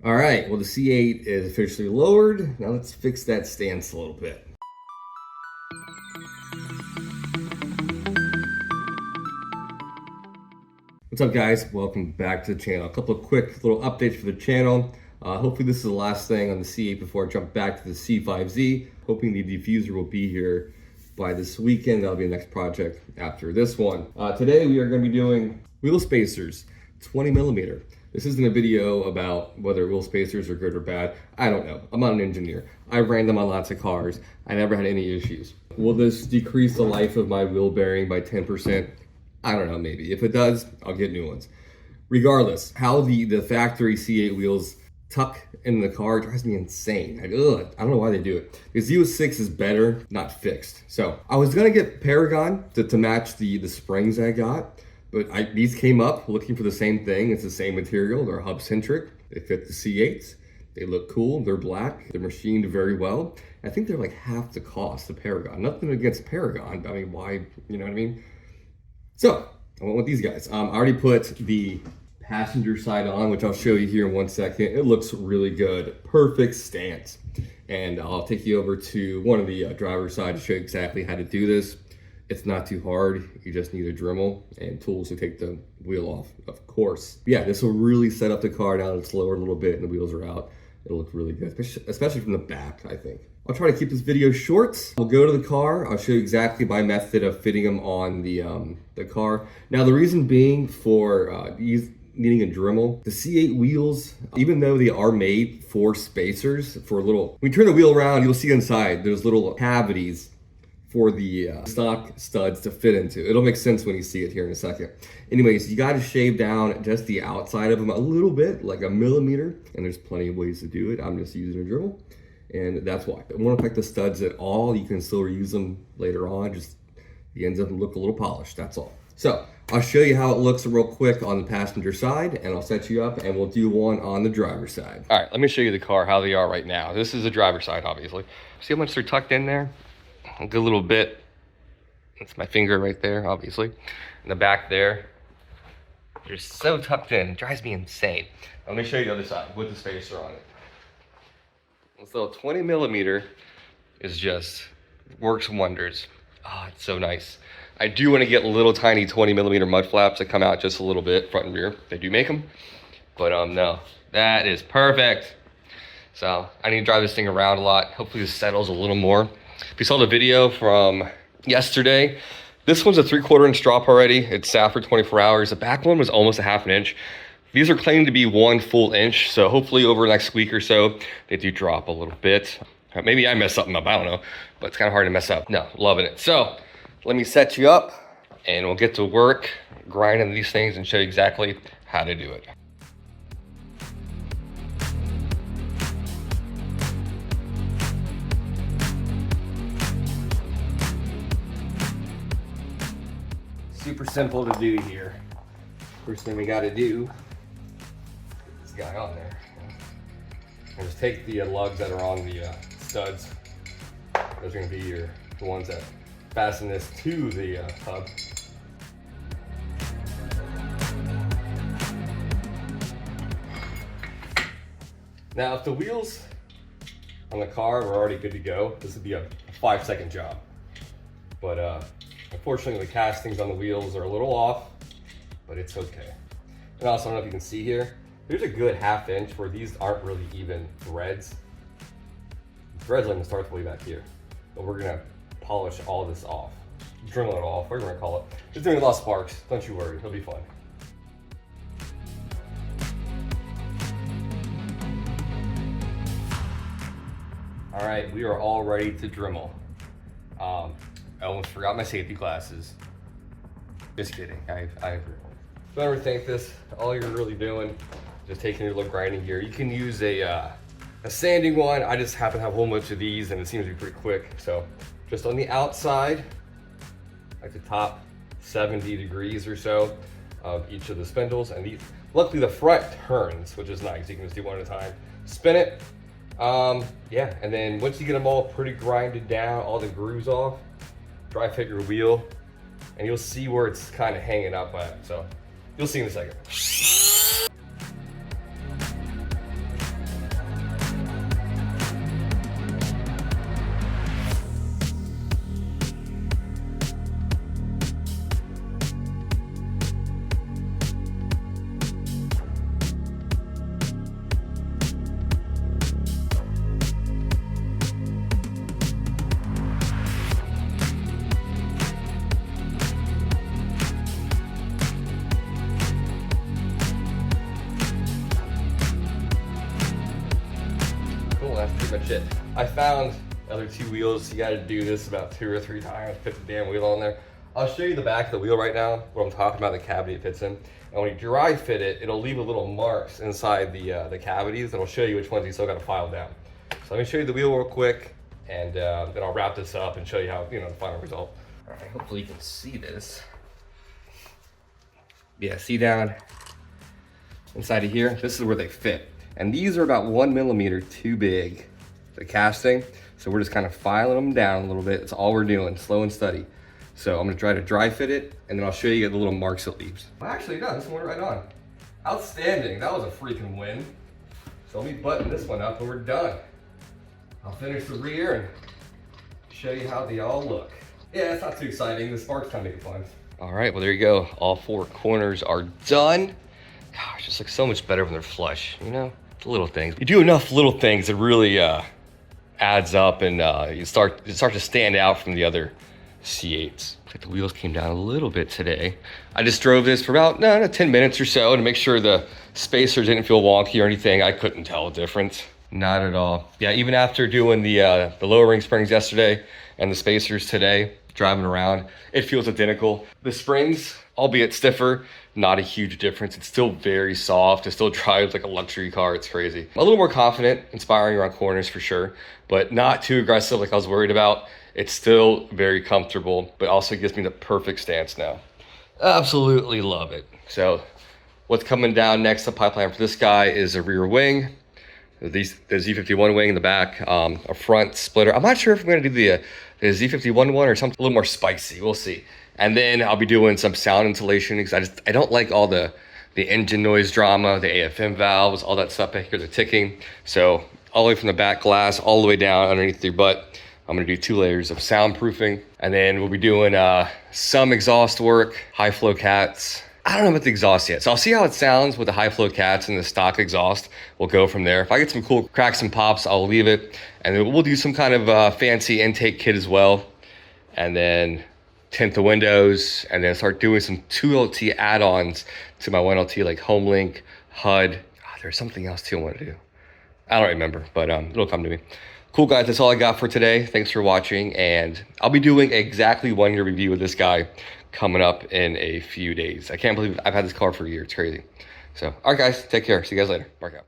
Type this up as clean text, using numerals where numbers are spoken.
All right, well, the C8 is officially lowered. Now let's fix that stance a little bit. What's up, guys? Welcome back to the channel. A couple of quick little updates for the channel. Hopefully this is the last thing on the C8 before I jump back to the C5Z. Hoping the diffuser will be here by this weekend. That'll be the next project after this one. Today we are going to be doing wheel spacers, 20 millimeter. This isn't a video about whether wheel spacers are good or bad. I don't know. I'm not an engineer. I ran them on lots of cars. I never had any issues. Will this decrease the life of my wheel bearing by 10%? I don't know, maybe. If it does, I'll get new ones. Regardless, how the factory C8 wheels tuck in the car drives me insane. I don't know why they do it. The Z06 is better, not fixed. So I was gonna get Paragon to match the springs I got, but these came up looking for the same thing. It's the same material. They're hub centric. They fit the C8s. They look cool. They're black. They're machined very well. I think they're like half the cost of Paragon. Nothing against Paragon, but I mean, why? You know what I mean? So I went with these guys. I already put the passenger side on, which I'll show you here in 1 second. It looks really good. Perfect stance. And I'll take you over to one of the driver's side to show you exactly how to do this. It's not too hard. You just need a Dremel and tools to take the wheel off, of course. Yeah, this will really set up the car now that it's lowered a little bit and the wheels are out. It'll look really good, especially from the back, I think. I'll try to keep this video short. We'll go to the car. I'll show you exactly my method of fitting them on the car. Now, the reason being for needing a Dremel, the C8 wheels, even though they are made for spacers, for little, when you turn the wheel around, you'll see inside, there's little cavities for the stock studs to fit into. It'll make sense when you see it here in a second. Anyways, you gotta shave down just the outside of them a little bit, like a millimeter, and there's plenty of ways to do it. I'm just using a Dremel, and that's why. It won't affect the studs at all. You can still reuse them later on, just the ends of them look a little polished, that's all. So, I'll show you how it looks real quick on the passenger side, and I'll set you up, and we'll do one on the driver's side. All right, let me show you the car, how they are right now. This is the driver's side, obviously. See how much they're tucked in there? A good little bit. That's my finger right there, obviously. In the back there, they're so tucked in, it drives me insane. Let me show you the other side with the spacer on it. This little 20 millimeter is just, works wonders. Oh, it's so nice. I do want to get little tiny 20 millimeter mud flaps that come out just a little bit, front and rear. They do make them, but no, that is perfect. So I need to drive this thing around a lot. Hopefully this settles a little more. If you saw the video from yesterday, this one's a 3/4 inch drop already. It sat for 24 hours. The back one was almost a 1/2 inch. These are claiming to be 1 full inch. So hopefully over the next week or so, they do drop a little bit. Maybe I messed something up, I don't know, but it's kind of hard to mess up. No, loving it. So let me set you up and we'll get to work grinding these things and show you exactly how to do it. Super simple to do here. First thing we got to do, get this guy on there. And just take the lugs that are on the studs. Those are going to be the ones that fasten this to the hub. Now, if the wheels on the car were already good to go, this would be a 5-second job. But unfortunately, the castings on the wheels are a little off, but it's okay. And also, I don't know if you can see here, there's a good 1/2 inch where these aren't really even threads. The threads line starts way back here, but we're gonna polish all this off, Dremel it off, whatever we're gonna call it. It's doing a lot of sparks, don't you worry, it'll be fun. All right, we are all ready to Dremel. I almost forgot my safety glasses. Just kidding, I don't overthink this. All you're really doing, just taking your little grinding gear. You can use a sanding one. I just happen to have a whole bunch of these and it seems to be pretty quick. So just on the outside, like the top 70 degrees or so of each of the spindles. And these, luckily the front turns, which is nice. You can just do one at a time. Spin it. Yeah, and then once you get them all pretty grinded down, all the grooves off, dry fit your wheel, and you'll see where it's kind of hanging up at. So you'll see in a second. that's pretty much it. I found other 2 wheels. You got to do this about 2 or 3 times, put the damn wheel on there. I'll show you the back of the wheel right now, what I'm talking about, the cavity it fits in. And when you dry fit it, it'll leave a little marks inside the cavities, and I'll show you which ones you still got to file down. So let me show you the wheel real quick, and then I'll wrap this up and show you how, the final result. All right, hopefully you can see this. Yeah, see down inside of here, this is where they fit. And these are about 1 millimeter too big, the casting. So we're just kind of filing them down a little bit. That's all we're doing, slow and steady. So I'm gonna try to dry fit it, and then I'll show you the little marks it leaves. Well, actually, no, this one went right on. Outstanding, that was a freaking win. So let me button this one up and we're done. I'll finish the rear and show you how they all look. Yeah, it's not too exciting. The sparks kind of make it fun. All right, well, there you go. All 4 corners are done. Gosh, it just looks so much better when they're flush, The little things. You do enough little things, it really adds up, and you start to stand out from the other C8s. Looks like the wheels came down a little bit today. I just drove this for about 10 minutes or so to make sure the spacers didn't feel wonky or anything. I couldn't tell a difference. Not at all. Yeah, even after doing the lower ring springs yesterday and the spacers today, driving around, it feels identical. The springs, albeit stiffer, not a huge difference. It's still very soft. It still drives like a luxury car. It's crazy. A little more confident, inspiring around corners for sure, but not too aggressive like I was worried about. It's still very comfortable, but also gives me the perfect stance now. Absolutely love it. So what's coming down next, the pipeline for this guy is a rear wing. The Z51 wing in the back, a front splitter. I'm not sure if I'm gonna do the Z51 one or something a little more spicy, we'll see. And then I'll be doing some sound insulation because I don't like all the engine noise drama, the AFM valves, all that stuff. I hear the ticking. So all the way from the back glass, all the way down underneath your butt, I'm gonna do 2 layers of soundproofing. And then we'll be doing some exhaust work, high flow cats. I don't know about the exhaust yet. So I'll see how it sounds with the high flow cats and the stock exhaust. We'll go from there. If I get some cool cracks and pops, I'll leave it. And then we'll do some kind of fancy intake kit as well. And then tint the windows, and then start doing some 2LT add-ons to my 1LT, like HomeLink, HUD. There's something else too I want to do. I don't remember, but it'll come to me. Cool, guys, that's all I got for today. Thanks for watching, and I'll be doing exactly 1 year review of this guy coming up in a few days. I can't believe I've had this car for a year. It's crazy. So, all right, guys, take care. See you guys later. Mark out.